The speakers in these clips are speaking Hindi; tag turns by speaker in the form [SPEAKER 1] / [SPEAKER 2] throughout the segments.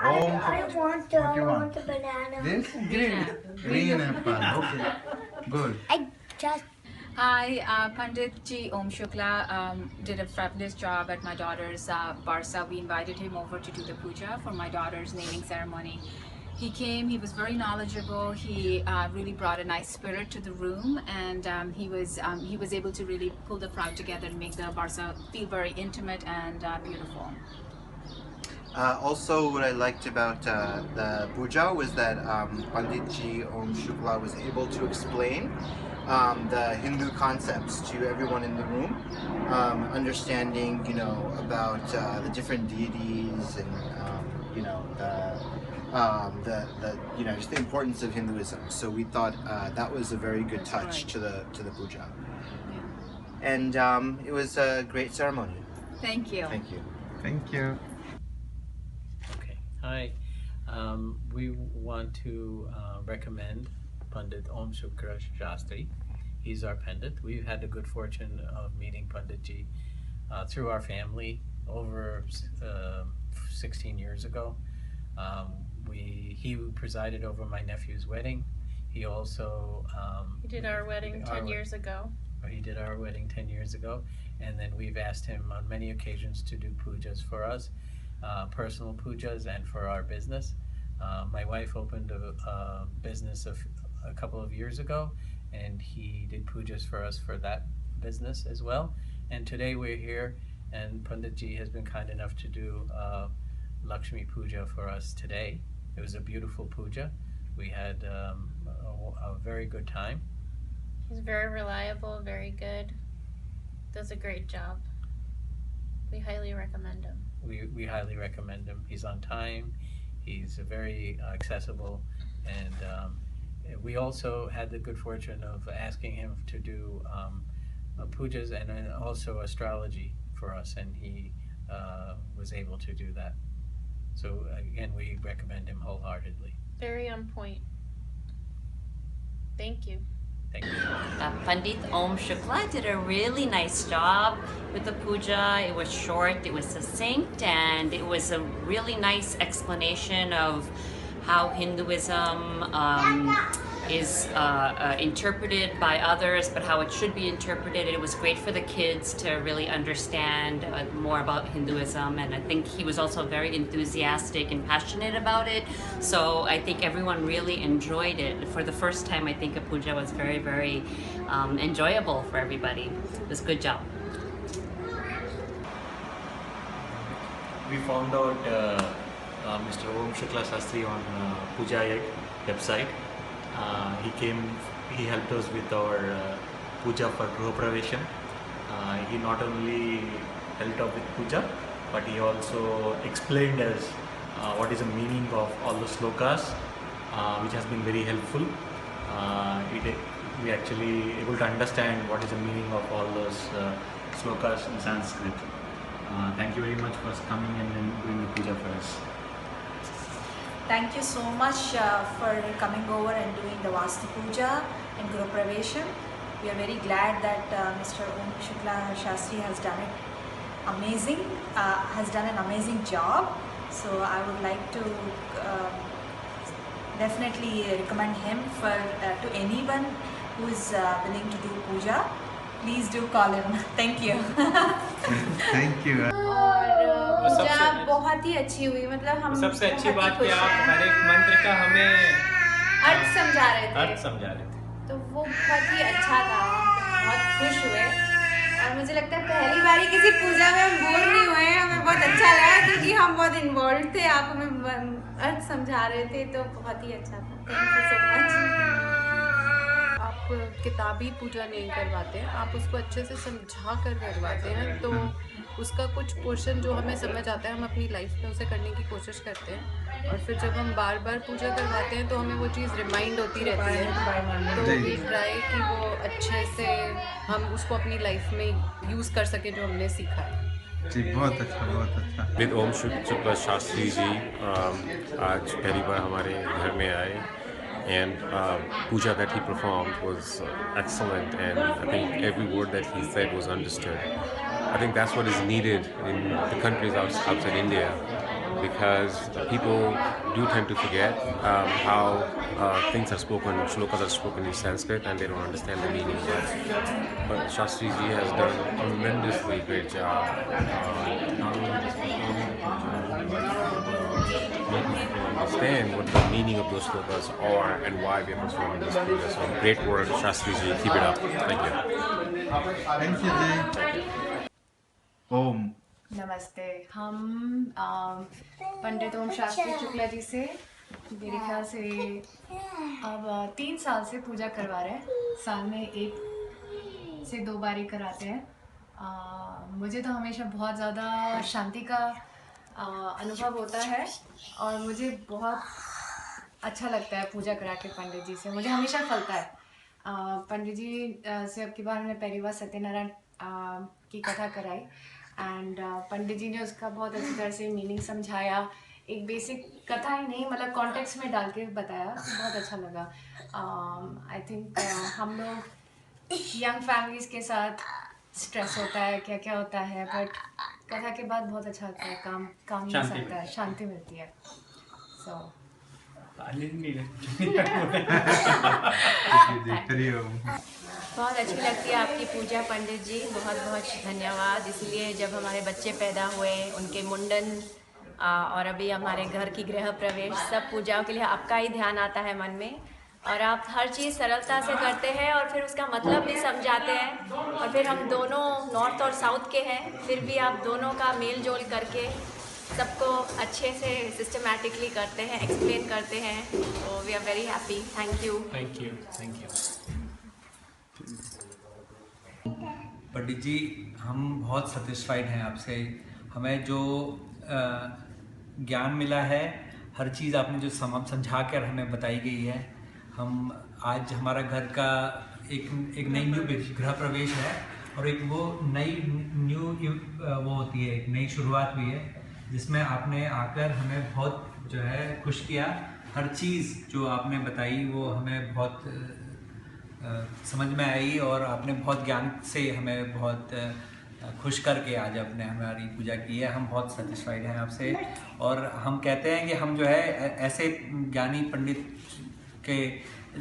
[SPEAKER 1] Om.
[SPEAKER 2] I want
[SPEAKER 1] What you want?
[SPEAKER 2] a banana.
[SPEAKER 1] This green apple. Okay, good.
[SPEAKER 2] I just
[SPEAKER 3] Hi, Pandit Ji Om Shukla did a fabulous job at my daughter's Barsa. We invited him over to do the puja for my daughter's naming ceremony. He came, he was very knowledgeable, he really brought a nice spirit to the room, and he was able to really pull the crowd together and make the Barsa feel very intimate and beautiful.
[SPEAKER 4] Also, what I liked about the puja was that Panditji Om Shukla was able to explain the Hindu concepts to everyone in the room, understanding, about the different deities and, just the importance of Hinduism. So we thought that was a very good touch to the puja, and it was a great ceremony.
[SPEAKER 3] Thank you.
[SPEAKER 4] Thank you.
[SPEAKER 1] Thank you.
[SPEAKER 5] Okay, hi. We want to recommend Pandit Om Shukla Shastri. He's our Pandit. We've had the good fortune of meeting Panditji through our family over 16 years ago. He presided over my nephew's wedding. He also
[SPEAKER 6] He did our wedding 10 years ago.
[SPEAKER 5] He did our wedding 10 years ago, and then we've asked him on many occasions to do pujas for us, personal pujas and for our business. My wife opened a business a couple of years ago, and he did pujas for us for that business as well. And today we're here, and Panditji has been kind enough to do Lakshmi Puja for us today. It was a beautiful puja. We had a very good time.
[SPEAKER 6] He's very reliable, very good. Does a great job. We highly recommend him.
[SPEAKER 5] We highly recommend him. He's on time. He's very accessible, and we also had the good fortune of asking him to do pujas and also astrology for us, and he was able to do that. So again, we recommend him wholeheartedly.
[SPEAKER 6] Very on point. Thank you.
[SPEAKER 5] Thank you.
[SPEAKER 7] Pandit Om Shukla did a really nice job with the puja. It was short, it was succinct, and it was a really nice explanation of how Hinduism is interpreted by others, but how it should be interpreted. It was great for the kids to really understand more about Hinduism, and I think he was also very enthusiastic and passionate about it. So I think everyone really enjoyed it. For the first time, I think a puja was very, very enjoyable for everybody. It was a good job.
[SPEAKER 8] We found out Mr. Om Shukla Shastri on Puja website. He helped us with our puja for Gruha Pravesham. He not only helped out with puja, but he also explained us what is the meaning of all the slokas, which has been very helpful. We actually able to understand what is the meaning of all those slokas in Sanskrit. Thank you very much for coming and doing the puja for us.
[SPEAKER 9] Thank you so much for coming over and doing the Vastu Puja and Guru Pravesham. We are very glad that Mr. Om Shukla Shastri has done an amazing job. So I would like to definitely recommend him to anyone who is willing to do puja. Please do call him. Thank you.
[SPEAKER 1] Thank you.
[SPEAKER 6] और पूजा बहुत ही अच्छी हुई, मतलब हम
[SPEAKER 5] सबसे अच्छी बात कि आप हर एक मंत्र का हमें
[SPEAKER 6] अर्थ समझा
[SPEAKER 5] समझा रहे थे,
[SPEAKER 6] तो वो बहुत ही अच्छा था। बहुत खुश हुए, और मुझे लगता है पहली बार किसी पूजा में हम बोर नहीं हुए। हमें बहुत अच्छा लगा क्योंकि हम बहुत इन्वॉल्व थे, आप हमें अर्थ समझा रहे थे, तो बहुत ही अच्छा था। Thank you so much.
[SPEAKER 10] आप किताबी पूजा नहीं करवाते हैं, आप उसको अच्छे से समझा कर करवाते हैं, तो उसका कुछ पोर्शन जो हमें समझ आता है हम अपनी लाइफ में उसे करने की कोशिश करते हैं, और फिर जब हम बार बार पूजा करवाते हैं तो हमें वो चीज़ रिमाइंड होती रहती है। तो वी ट्राई कि वो अच्छे से हम उसको अपनी लाइफ में यूज़ कर सकें जो हमने सीखा है।
[SPEAKER 1] जी बहुत अच्छा, बहुत अच्छा।
[SPEAKER 11] पंडित ओम शुक्ला शास्त्री जी आज पहली बार हमारे घर में आए, and puja that he performed was excellent, and I think every word that he said was understood. I think that's what is needed in the countries outside India, because people do tend to forget how things are spoken, shlokas are spoken in Sanskrit, and they don't understand the meaning. But Shastri Ji has done a tremendously great job not only just performing the puja, but making people understand what the meaning of those shlokas are and why we are performing this puja. So great work, Shastri Ji. Keep it up. Thank you.
[SPEAKER 1] Thank you, Jay. Om.
[SPEAKER 2] नमस्ते। हम पंडित ओम शास्त्री शुक्ला जी से मेरे ख्याल से अब 3 साल से पूजा करवा रहे हैं। साल में 1 से 2 बार ही कराते हैं। मुझे तो हमेशा बहुत ज़्यादा शांति का अनुभव होता है और मुझे बहुत अच्छा लगता है पूजा करा के पंडित जी से। मुझे हमेशा फलता है। पंडित जी से अब की बार हमने पहली बार सत्यनारायण की कथा कराई एंड पंडित जी ने उसका बहुत अच्छी तरह से मीनिंग समझाया। एक बेसिक कथा ही नहीं, मतलब कॉन्टेक्स्ट में डाल के बताया, बहुत अच्छा लगा। आई थिंक हम लोग यंग फैमिलीज के साथ स्ट्रेस होता है, क्या क्या होता है, बट कथा के बाद बहुत अच्छा लगता है, काम मिल सकता है, शांति मिलती है। सो
[SPEAKER 12] बहुत अच्छी लगती है आपकी पूजा पंडित जी, बहुत बहुत धन्यवाद। इसलिए जब हमारे बच्चे पैदा हुए, उनके मुंडन और अभी हमारे घर की गृह प्रवेश, सब पूजाओं के लिए आपका ही ध्यान आता है मन में और आप हर चीज़ सरलता से करते हैं और फिर उसका मतलब भी समझाते हैं। और फिर हम दोनों नॉर्थ और साउथ के हैं, फिर भी आप दोनों का मेल जोल करके सबको अच्छे से सिस्टमैटिकली करते हैं, एक्सप्लेन करते हैं। तो we are very happy. Thank you.
[SPEAKER 5] Thank you. Thank you.
[SPEAKER 13] Pandit ji, हम बहुत सेटिस्फाइड हैं आपसे। हमें जो ज्ञान मिला है, हर चीज़ आपने जो समझा कर हमें बताई गई है, हम आज हमारा घर का एक नई न्यू गृह प्रवेश है और एक वो नई न्यू वो होती है, एक नई शुरुआत हुई है जिसमें आपने आकर हमें बहुत जो है खुश किया। हर चीज़ जो आपने बताई वो हमें बहुत समझ में आई और आपने बहुत ज्ञान से हमें बहुत खुश करके आज आपने हमारी पूजा की है। हम बहुत सेटिस्फाइड हैं आपसे और हम कहते हैं कि हम जो है ऐसे ज्ञानी पंडित के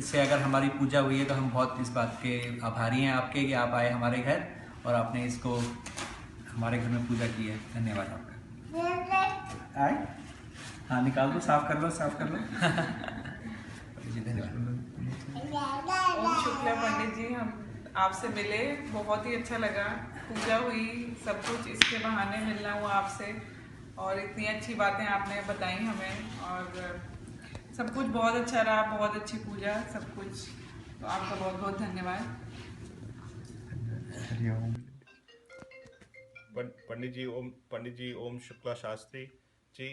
[SPEAKER 13] से अगर हमारी पूजा हुई है तो हम बहुत इस बात के आभारी हैं आपके कि आप आए हमारे घर और आपने इसको हमारे घर में पूजा की है। धन्यवाद आपका। आए, हाँ निकाल दो, साफ कर लो, साफ कर लो। जी धन्यवाद।
[SPEAKER 14] ओम शुक्ला पंडित जी, हम आपसे मिले, बहुत ही अच्छा लगा। पूजा हुई, सब कुछ इसके बहाने मिलना हुआ आपसे और इतनी अच्छी बातें आपने बताई हमें और सब कुछ बहुत अच्छा रहा, बहुत अच्छी पूजा, सब कुछ। तो आपका बहुत बहुत धन्यवाद।
[SPEAKER 15] पंडित जी ओम शुक्ला शास्त्री जी,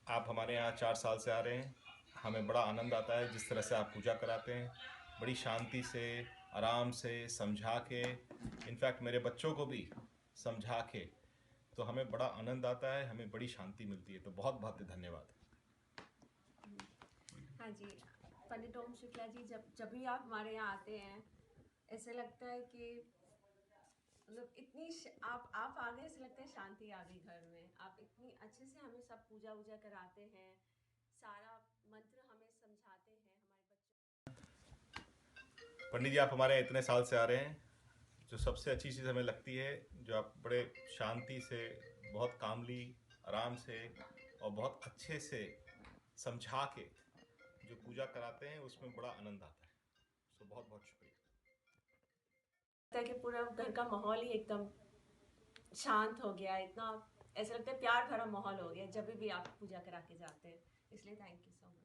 [SPEAKER 15] आप हमारे यहाँ 4 साल से आ रहे हैं। हमें बड़ा आनंद आता है जिस तरह से आप पूजा कराते हैं, बड़ी शांति से, आराम से समझा के, इनफैक्ट मेरे बच्चों को भी समझा के, तो हमें बड़ा आनंद आता है, हमें बड़ी शांति मिलती है। तो बहुत बहुत धन्यवाद।
[SPEAKER 16] हाँ जी, पंडित ओम शुक्ला जी, जब भी आप हमारे यहाँ आते हैं ऐसे लगता है कि मतलब इतनी आप आ गए, ऐसे लगता है शांति आ गई घर में। आप इतनी अच्छे से हमें सब पूजा वूजा कराते हैं, सारा मंत्र हमें समझाते हैं।
[SPEAKER 15] पंडित जी, आप हमारे इतने साल से आ रहे हैं, जो सबसे अच्छी चीज़ हमें लगती है, जो आप बड़े शांति से, बहुत कामली, आराम से और बहुत अच्छे से समझा के जो पूजा कराते हैं, उसमें बड़ा आनंद आता है। सो बहुत बहुत शुक्रिया।
[SPEAKER 16] कि पूरा घर का माहौल ही एकदम शांत हो गया, इतना ऐसा लगता है प्यार भरा माहौल हो गया जब भी आप पूजा करा के जाते हैं। इसलिए थैंक यू सो मच।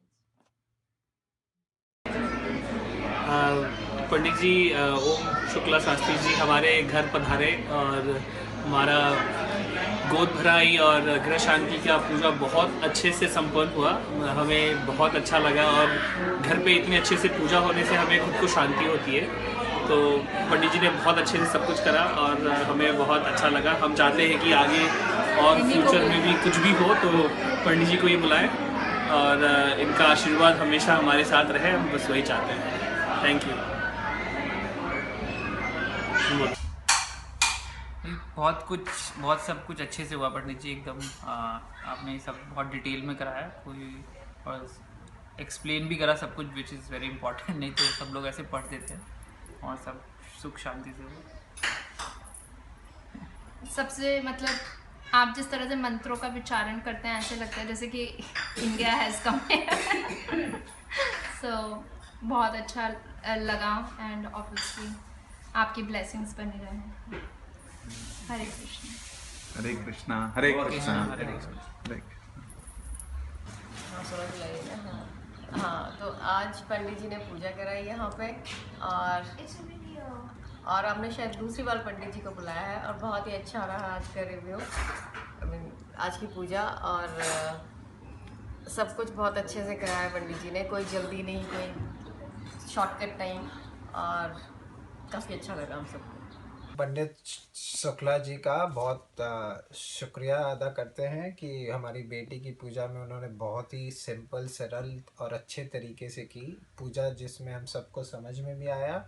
[SPEAKER 17] पंडित जी ओम शुक्ला शास्त्री जी हमारे घर पधारे और हमारा गोद भराई और गृह शांति का पूजा बहुत अच्छे से संपन्न हुआ। हमें बहुत अच्छा लगा और घर पे इतने अच्छे से पूजा होने से हमें खुद को शांति होती है। तो पंडित जी ने बहुत अच्छे से सब कुछ करा और हमें बहुत अच्छा लगा। हम चाहते हैं कि आगे और फ्यूचर में भी कुछ भी हो तो पंडित जी को ये बुलाएं और इनका आशीर्वाद हमेशा हमारे साथ रहे, हम बस वही चाहते हैं। Thank you.
[SPEAKER 18] बहुत सब कुछ अच्छे से हुआ पंडित जी, एकदम आपने सब बहुत डिटेल में कराया, कोई और एक्सप्लेन भी करा सब कुछ, विच इज़ वेरी इंपॉर्टेंट, नहीं तो सब लोग ऐसे पढ़ देते हैं, और सब सुख शांति से हुआ।
[SPEAKER 2] सबसे मतलब आप जिस तरह से मंत्रों का विचारण करते हैं ऐसे लगता है जैसे कि इंडिया हैज़ कम सो बहुत अच्छा लगा, एंड ऑब्वियसली आपकी ब्लेसिंग्स बने रहे। हरे कृष्ण।
[SPEAKER 1] हरे कृष्णा। हरे कृष्णा। हरे कृष्णा।
[SPEAKER 12] हाँ, तो आज पंडित जी ने पूजा कराई यहाँ पे, और हमने शायद दूसरी बार पंडित जी को बुलाया है, और बहुत ही अच्छा रहा आज का रिव्यू, आज की पूजा, और सब कुछ बहुत अच्छे से कराया है पंडित जी ने, कोई जल्दी नहीं, कोई शॉर्टकट नहीं, और काफ़ी अच्छा लगा हम सबको।
[SPEAKER 19] पंडित शुक्ला जी का बहुत शुक्रिया अदा करते हैं कि हमारी बेटी की पूजा में उन्होंने बहुत ही सिंपल, सरल और अच्छे तरीके से की पूजा, जिसमें हम सबको समझ में भी आया,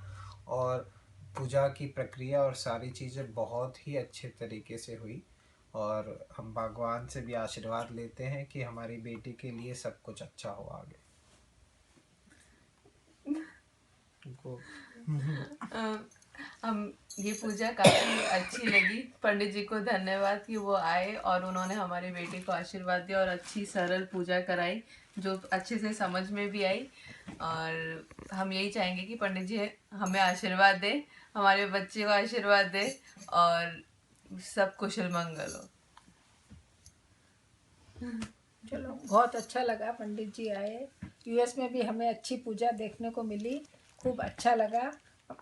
[SPEAKER 19] और पूजा की प्रक्रिया और सारी चीज़ें बहुत ही अच्छे तरीके से हुई, और हम भगवान से भी आशीर्वाद लेते हैं कि हमारी बेटी के लिए सब कुछ अच्छा हो आगे।
[SPEAKER 10] हम ये पूजा काफ़ी अच्छी लगी, पंडित जी को धन्यवाद कि वो आए और उन्होंने हमारी बेटी को आशीर्वाद दिया और अच्छी सरल पूजा कराई जो अच्छे से समझ में भी आई, और हम यही चाहेंगे कि पंडित जी हमें आशीर्वाद दे, हमारे बच्चे को आशीर्वाद दे, और सब कुशल मंगल हो।
[SPEAKER 20] चलो, बहुत अच्छा लगा पंडित जी आए, यूएस में भी हमें अच्छी पूजा देखने को मिली, खूब अच्छा लगा,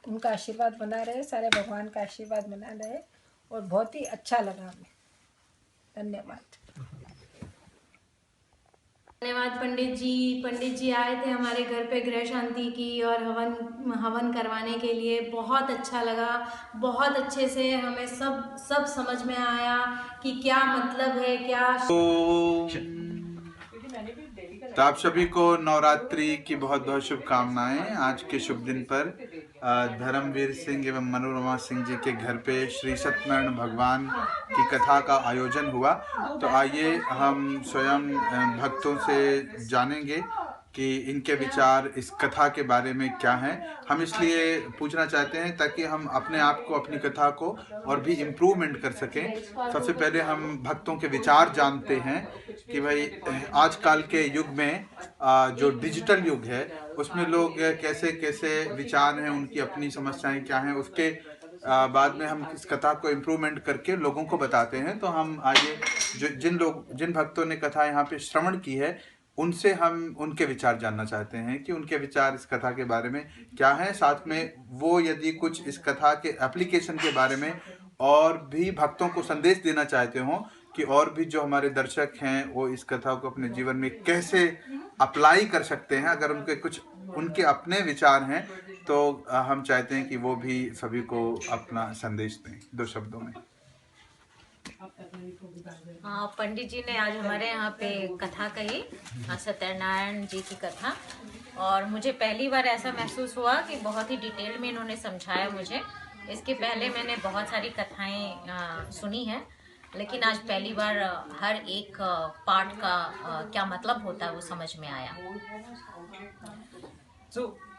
[SPEAKER 20] उनका आशीर्वाद बना रहे, सारे भगवान का आशीर्वाद बना रहे, और बहुत ही अच्छा लगा हमें। धन्यवाद।
[SPEAKER 12] धन्यवाद पंडित जी आए थे हमारे घर पे गृह शांति की और हवन करवाने के लिए, बहुत अच्छा लगा, बहुत अच्छे से हमें सब समझ में आया कि क्या मतलब है, क्या।
[SPEAKER 1] तो आप सभी को नवरात्रि की बहुत बहुत शुभकामनाएं। आज के शुभ दिन पर धर्मवीर सिंह एवं मनोरमा सिंह जी के घर पे श्री सत्यनारायण भगवान की कथा का आयोजन हुआ। तो आइए हम स्वयं भक्तों से जानेंगे कि इनके विचार इस कथा के बारे में क्या हैं। हम इसलिए पूछना चाहते हैं ताकि हम अपने आप को, अपनी कथा को और भी इम्प्रूवमेंट कर सकें। सबसे पहले हम भक्तों के विचार जानते हैं कि भाई आजकल के युग में जो डिजिटल युग है उसमें लोग कैसे कैसे विचार हैं, उनकी अपनी समस्याएं क्या हैं, उसके बाद में हम इस कथा को इम्प्रूवमेंट करके लोगों को बताते हैं। तो हम आइए जिन भक्तों ने कथा यहाँ पे श्रवण की है उनसे हम उनके विचार जानना चाहते हैं कि उनके विचार इस कथा के बारे में क्या हैं। साथ में वो यदि कुछ इस कथा के एप्लीकेशन के बारे में और भी भक्तों को संदेश देना चाहते हों कि और भी जो हमारे दर्शक हैं वो इस कथा को अपने जीवन में कैसे अप्लाई कर सकते हैं, अगर उनके कुछ उनके अपने विचार हैं तो हम चाहते हैं कि वो भी सभी को अपना संदेश दें 2 शब्दों में।
[SPEAKER 7] हाँ, पंडित जी ने आज हमारे यहाँ पे कथा कही, सत्यनारायण जी की कथा, और मुझे पहली बार ऐसा महसूस हुआ कि बहुत ही डिटेल में इन्होंने समझाया मुझे। इसके पहले मैंने बहुत सारी कथाएं सुनी हैं, लेकिन आज पहली बार हर एक पार्ट का क्या मतलब होता है वो समझ में आया।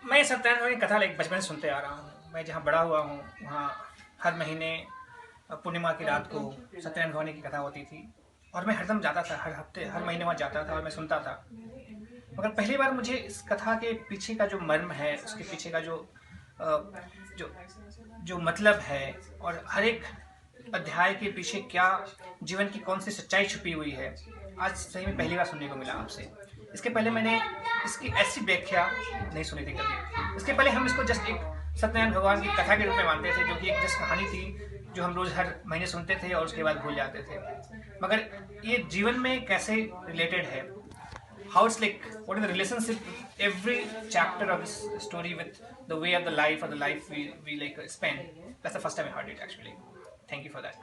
[SPEAKER 21] मैं सत्यनारायण की कथा बचपन से सुनते आ रहा हूँ। मैं जहाँ बड़ा हुआ हूँ वहाँ हर महीने पूर्णिमा की रात को सत्यनारायण भगवान की कथा होती थी, और मैं हरदम जाता था, हर हफ्ते हर महीने वहाँ जाता था और मैं सुनता था। मगर पहली बार मुझे इस कथा के पीछे का जो मर्म है, उसके पीछे का जो मतलब है, और हर एक अध्याय के पीछे क्या जीवन की कौन सी सच्चाई छुपी हुई है, आज सही में पहली बार सुनने को मिला आपसे। इसके पहले मैंने इसकी ऐसी व्याख्या नहीं सुनी थी कभी। इसके पहले हम इसको जस्ट एक सत्यनारायण भगवान की कथा के रूप में मानते थे, जो कि एक जस्ट कहानी थी जो हम रोज़ हर महीने सुनते थे और उसके बाद भूल जाते थे। मगर ये जीवन में कैसे रिलेटेड है, how its like what is the relationship every chapter of this story with the way of the life और the life we like spend, that's the first time I heard it actually. Thank you for that.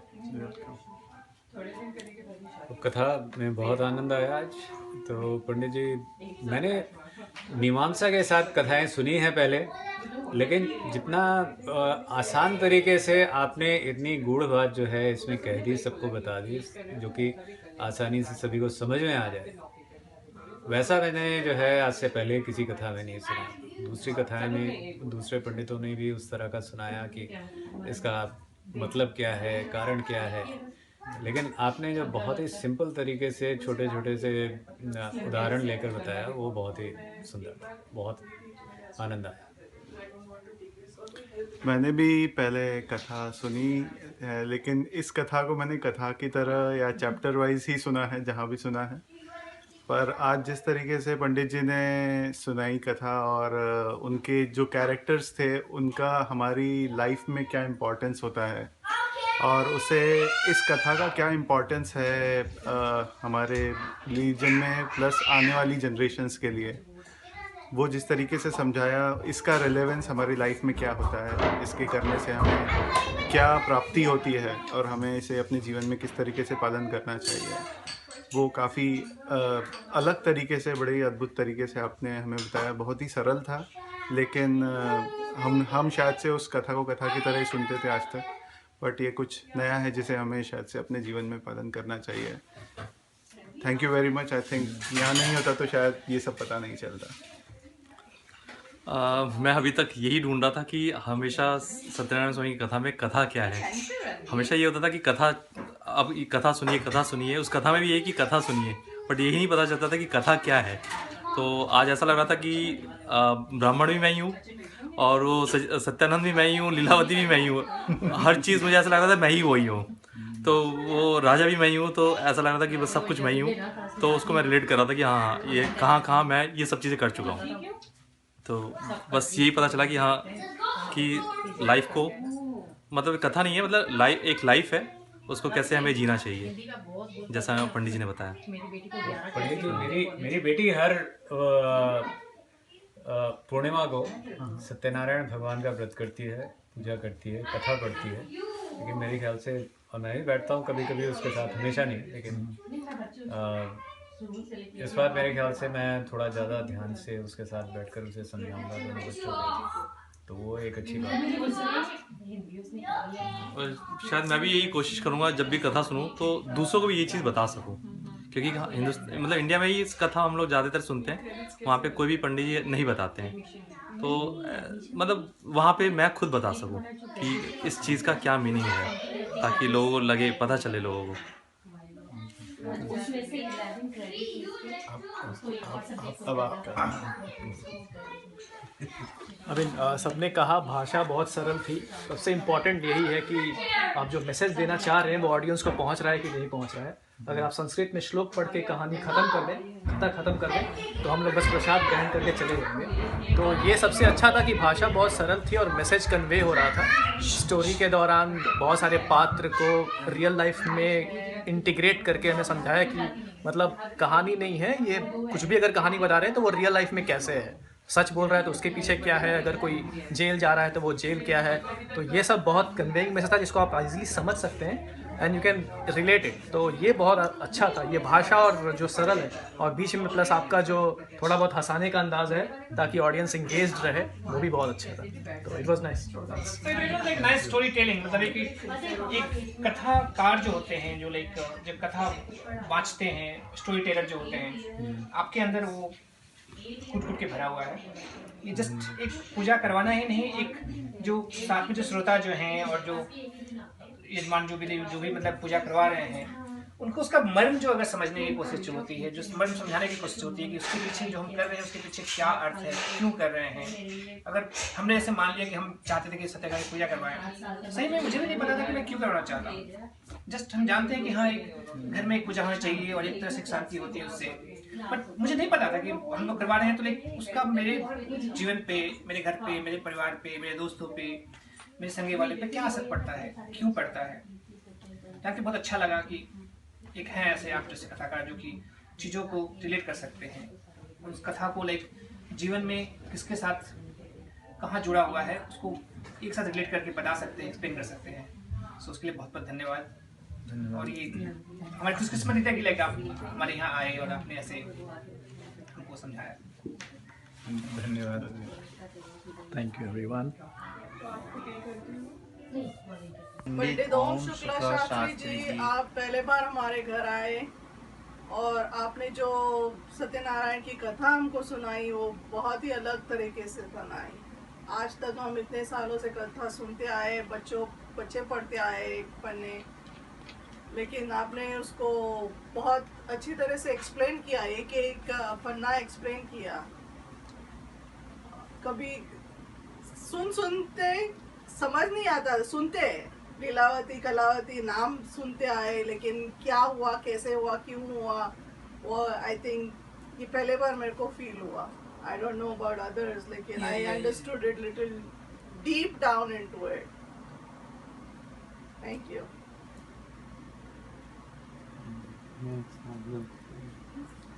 [SPEAKER 3] तो कथा में बहुत आनंद आया आज। तो पंडित जी, मैंने मीमांसा के साथ कथाएं सुनी हैं पहले, लेकिन जितना आसान तरीके से आपने इतनी गूढ़ बात जो है इसमें कह दी, सबको बता दी, जो कि आसानी से सभी को समझ में आ जाए, वैसा मैंने जो है आज से पहले किसी कथा में नहीं सुना। दूसरी कथाएं में दूसरे पंडितों ने भी उस तरह का सुनाया कि इसका मतलब क्या है, कारण क्या है, लेकिन आपने जो बहुत ही सिंपल तरीके से छोटे छोटे से उदाहरण लेकर बताया, वो बहुत ही सुंदर था, बहुत आनंद आया।
[SPEAKER 1] मैंने भी पहले कथा सुनी है, लेकिन इस कथा को मैंने कथा की तरह या चैप्टर वाइज ही सुना है जहाँ भी सुना है। पर आज जिस तरीके से पंडित जी ने सुनाई कथा और उनके जो कैरेक्टर्स थे, उनका हमारी लाइफ में क्या इम्पोर्टेंस होता है और उसे इस कथा का क्या इम्पोर्टेंस है हमारे रिलीजन में प्लस आने वाली जनरेशन्स के लिए, वो जिस तरीके से समझाया, इसका रेलेवेंस हमारी लाइफ में क्या होता है, इसके करने से हमें क्या प्राप्ति होती है और हमें इसे अपने जीवन में किस तरीके से पालन करना चाहिए, वो काफ़ी अलग तरीके से, बड़े ही अद्भुत तरीके से आपने हमें बताया। बहुत ही सरल था, लेकिन हम शायद से उस कथा को कथा की तरह ही सुनते थे आज तक, बट ये कुछ नया है जिसे हमें शायद से अपने जीवन में पालन करना चाहिए। Thank you very much. I think यहाँ नहीं होता तो शायद ये सब पता नहीं चलता।
[SPEAKER 22] मैं अभी तक यही ढूंढ रहा था कि हमेशा सत्यनारायण स्वामी की कथा में कथा क्या है। हमेशा ये होता था कि कथा, अब कथा सुनिए, उस कथा में भी यही कि कथा सुनिए, बट यही नहीं पता चलता था कि कथा क्या है। तो आज ऐसा लग रहा था कि ब्राह्मण भी मैं ही हूँ और वो सत्यानंद भी मैं ही हूँ, लीलावती भी मैं ही हूँ, हर चीज़ मुझे ऐसा लग रहा था मैं ही वही हूँ। तो वो राजा भी मैं ही हूँ, तो ऐसा लग रहा था कि बस सब कुछ मैं ही हूँ। तो उसको मैं रिलेट कर रहा था कि हाँ ये कहाँ मैं ये सब चीज़ें कर चुका हूँ। तो बस यही पता चला कि हाँ कि लाइफ को, मतलब कथा नहीं है, मतलब एक लाइफ है, उसको कैसे हमें जीना चाहिए, जैसा पंडित जी ने बताया।
[SPEAKER 3] पंडित जी, मेरी बेटी हर पूर्णिमा को सत्यनारायण भगवान का व्रत करती है, पूजा करती है, कथा पढ़ती है। लेकिन मेरे ख्याल से, और मैं भी बैठता हूँ कभी कभी उसके साथ, हमेशा नहीं, लेकिन इस बार मेरे ख्याल से मैं थोड़ा ज़्यादा ध्यान से उसके साथ बैठकर उसे समझाऊंगा दोनों बच्चों को, तो वो एक अच्छी बात है।
[SPEAKER 22] और शायद मैं भी यही कोशिश करूँगा जब भी कथा सुनूँ तो दूसरों को भी ये चीज़ बता सकूँ, क्योंकि हिंदुस्तान, मतलब इंडिया में ही इस कथा हम लोग ज़्यादातर सुनते हैं, वहाँ पे कोई भी पंडित जी नहीं बताते हैं। तो मतलब वहाँ पे मैं खुद बता सकूँ कि इस चीज़ का क्या मीनिंग है, ताकि लोगों को लगे, पता चले लोगों को।
[SPEAKER 23] अब अभी सबने कहा भाषा बहुत सरल थी। सबसे इम्पोर्टेंट यही है कि आप जो मैसेज देना चाह रहे हैं वो ऑडियंस को पहुंच रहा है कि नहीं पहुंच रहा है। अगर आप संस्कृत में श्लोक पढ़ के कहानी ख़त्म कर दें, कथा ख़त्म कर दें, तो हम लोग बस प्रसाद ग्रहण करके चले जाएंगे। तो ये सबसे अच्छा था कि भाषा बहुत सरल थी और मैसेज कन्वे हो रहा था। स्टोरी के दौरान बहुत सारे पात्र को रियल लाइफ में इंटीग्रेट करके हमें समझाया कि मतलब कहानी नहीं है ये, कुछ भी अगर कहानी बता रहे हैं तो वो रियल लाइफ में कैसे है, सच बोल रहा है तो उसके पीछे क्या है, अगर कोई जेल जा रहा है तो वो जेल क्या है। तो ये सब बहुत कन्वेइंग मैसेज था जिसको आप इजीली समझ सकते हैं and you can relate it. तो ये बहुत अच्छा था, ये भाषा और जो सरल है, और बीच में प्लस आपका जो थोड़ा बहुत हंसाने का अंदाज है ताकि ऑडियंस इंगेज्ड रहे, वो भी बहुत अच्छा था। तो it was nice.
[SPEAKER 21] Nice story telling, मतलब एक कथाकार जो होते हैं, जो लाइक जब कथा वाचते हैं, स्टोरी टेलर जो होते हैं, आपके अंदर वो कूट के भरा हुआ है। ये जस्ट एक पूजा करवाना ही नहीं, एक जो साथ में जो श्रोता जो हैं और जो यजमान जो भी मतलब पूजा करवा रहे हैं, उनको उसका मर्म जो अगर समझने की कोशिश होती है, जो मर्म समझाने की कोशिश होती है कि उसके पीछे जो हम कर रहे हैं उसके पीछे क्या अर्थ है, क्यों कर रहे हैं। अगर हमने ऐसे मान लिया कि हम चाहते थे कि सत्यनारायण की पूजा करवाएं, सही में मुझे भी नहीं पता था कि मैं क्यों करवाना चाहता हूँ। जस्ट हम जानते हैं कि हाँ एक घर में एक पूजा होनी चाहिए और एक तरह से शांति होती है उससे, बट मुझे नहीं पता था कि हम लोग करवा रहे हैं तो लाइक उसका मेरे जीवन पे, मेरे घर पे, मेरे परिवार पे, मेरे दोस्तों पे, मेरे संगे वाले पे क्या असर पड़ता है, क्यों पड़ता है। ताकि बहुत अच्छा लगा कि एक है ऐसे आप जैसे कथाकार जो कि चीज़ों को रिलेट कर सकते हैं, उस कथा को लाइक जीवन में किसके साथ कहाँ जुड़ा हुआ है उसको एक साथ रिलेट करके बता सकते हैं, एक्सप्लेन कर सकते हैं। सो उसके लिए बहुत बहुत धन्यवाद।
[SPEAKER 13] और ये हमारी खुशकिस्मती था कि लाइक आप हमारे यहाँ आए और आपने ऐसे हमको समझाया।
[SPEAKER 23] धन्यवाद। Thank you everyone.
[SPEAKER 4] Pandit Om Shukla Shastri ji, आप पहले बार हमारे घर आए और आपने जो सत्यनारायण की कथा हमको सुनाई वो बहुत ही अलग तरीके से बनाई। आज तक हम इतने सालों से कथा सुनते आए, बच्चे पढ़ते आए पन्ने, लेकिन आपने उसको बहुत अच्छी तरह से एक्सप्लेन किया, एक एक पन्ना एक्सप्लेन किया। कभी सुनते समझ नहीं आता, सुनते लीलावती कलावती नाम सुनते आए, लेकिन क्या हुआ, कैसे हुआ, क्यों हुआ, वो आई थिंक ये पहले बार मेरे को फील हुआ। I don't know about others, लेकिन I understood it little deep down into it. Thank you.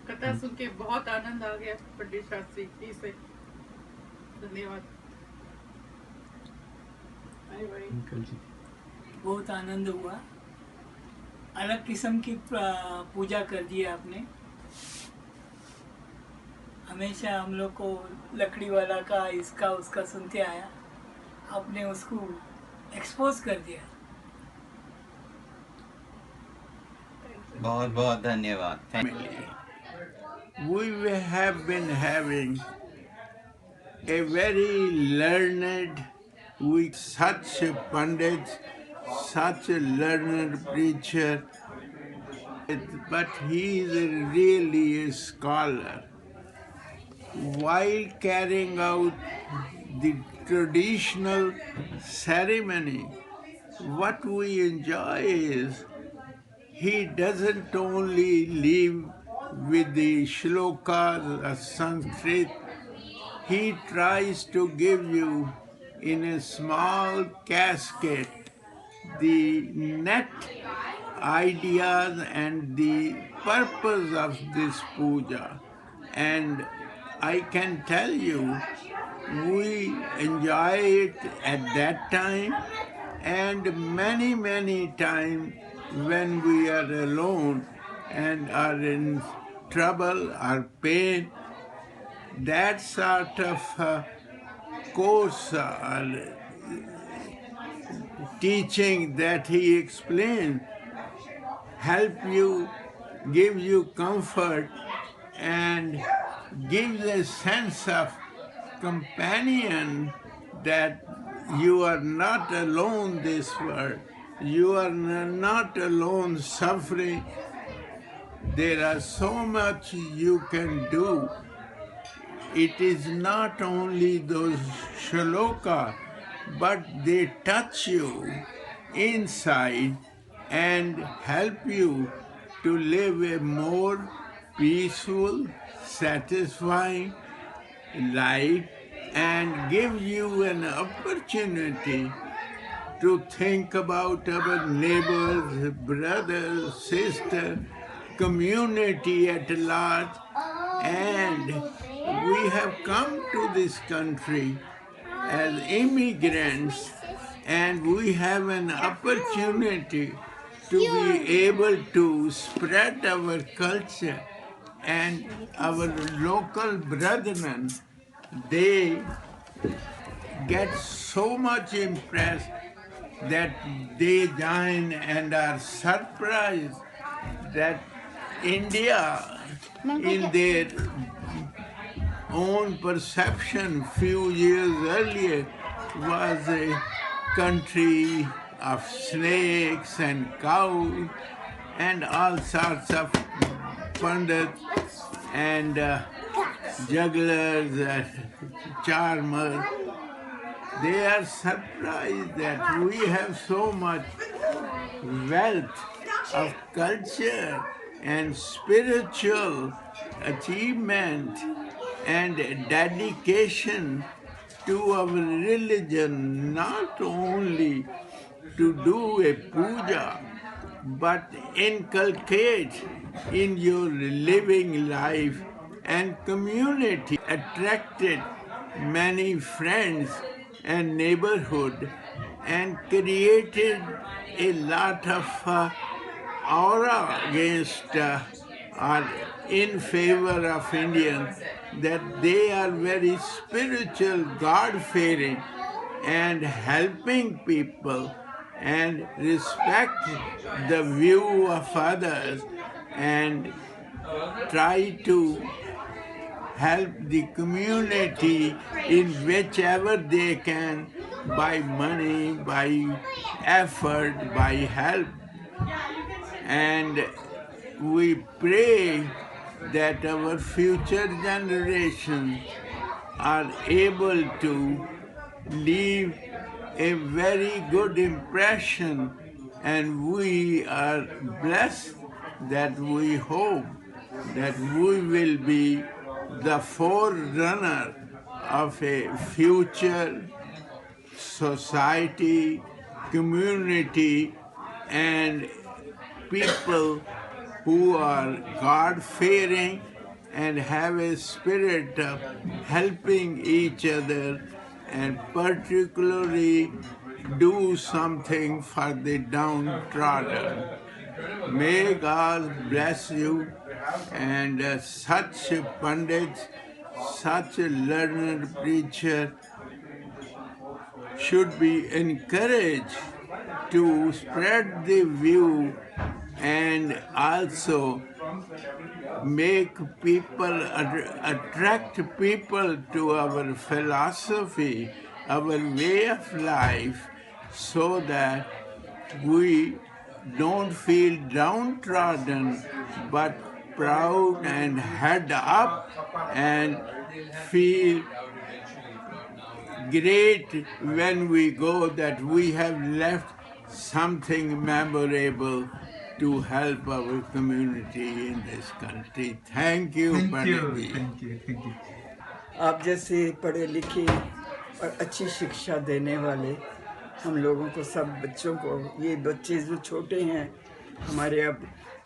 [SPEAKER 14] कथा सुन के बहुत आनंद आ गया पंडित शास्त्री जी से। धन्यवाद।
[SPEAKER 8] बहुत आनंद हुआ, अलग किस्म की पूजा कर दी आपने। हमेशा हम लोग को लकड़ी वाला का इसका उसका सुनते आया, आपने उसको एक्सपोज कर दिया।
[SPEAKER 9] बहुत बहुत धन्यवाद।
[SPEAKER 24] We have been having a very learned, with such a pandit, such a learned preacher, but he is really a scholar. While carrying out the traditional ceremony, what we enjoy is he doesn't only live with the shlokas or Sanskrit, he tries to give you in a small casket the net ideas and the purpose of this puja. And I can tell you, we enjoy it at that time and many times when we are alone and are in trouble or pain. That sort of course or teaching that he explained help you, give you comfort and gives a sense of companion that you are not alone this world. You are not alone suffering. There are so much you can do. It is not only those shlokas, but they touch you inside and help you to live a more peaceful, satisfying life and give you an opportunity to think about our neighbors, brothers, sisters, community at large. And we have come to this country as immigrants, and we have an opportunity to be able to spread our culture. And our local brethren, they get so much impressed that they join and are surprised that India, in their own perception few years earlier, was a country of snakes and cows and all sorts of pundits and jugglers and charmers. They are surprised that we have so much wealth of culture and spiritual achievement and dedication to our religion, not only to do a puja, but inculcate in your living life and community. Attracted many friends and neighborhood and created a lot of aura against or in favor of Indians, that they are very spiritual, God-fearing, and helping people, and respect the view of others, and try to help the community in whichever they can, by money, by effort, by help. And we pray that our future generations are able to leave a very good impression, and we are blessed that we hope that we will be the forerunner of a future society, community, and people who are God-fearing and have a spirit of helping each other, and particularly do something for the downtrodden. May God bless you, and such a Pandit, such a learned preacher should be encouraged to spread the view and also make people, attract people to our philosophy, our way of life, so that we don't feel downtrodden, but proud and head up, and feel great when we go that we have left something memorable to help our community in this country. Thank you, Pandit ji.
[SPEAKER 5] Thank you. आप जैसे पढ़े लिखे और अच्छी शिक्षा देने वाले हम लोगों को, सब बच्चों को, ये बच्चे जो छोटे हैं हमारे, अब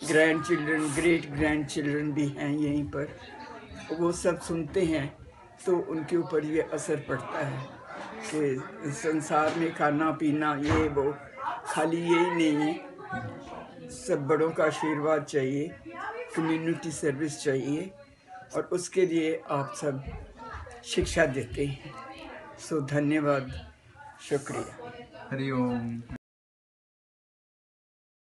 [SPEAKER 5] grand children, great grand children भी हैं यहीं पर, वो सब सुनते हैं तो उनके ऊपर ये असर पड़ता है कि संसार में खाना पीना ये वो खाली यही नहीं है, सब बड़ों का आशीर्वाद चाहिए, कम्युनिटी सर्विस चाहिए, और उसके लिए आप सब शिक्षा देते हैं। सो धन्यवाद, शुक्रिया। हरि ओम।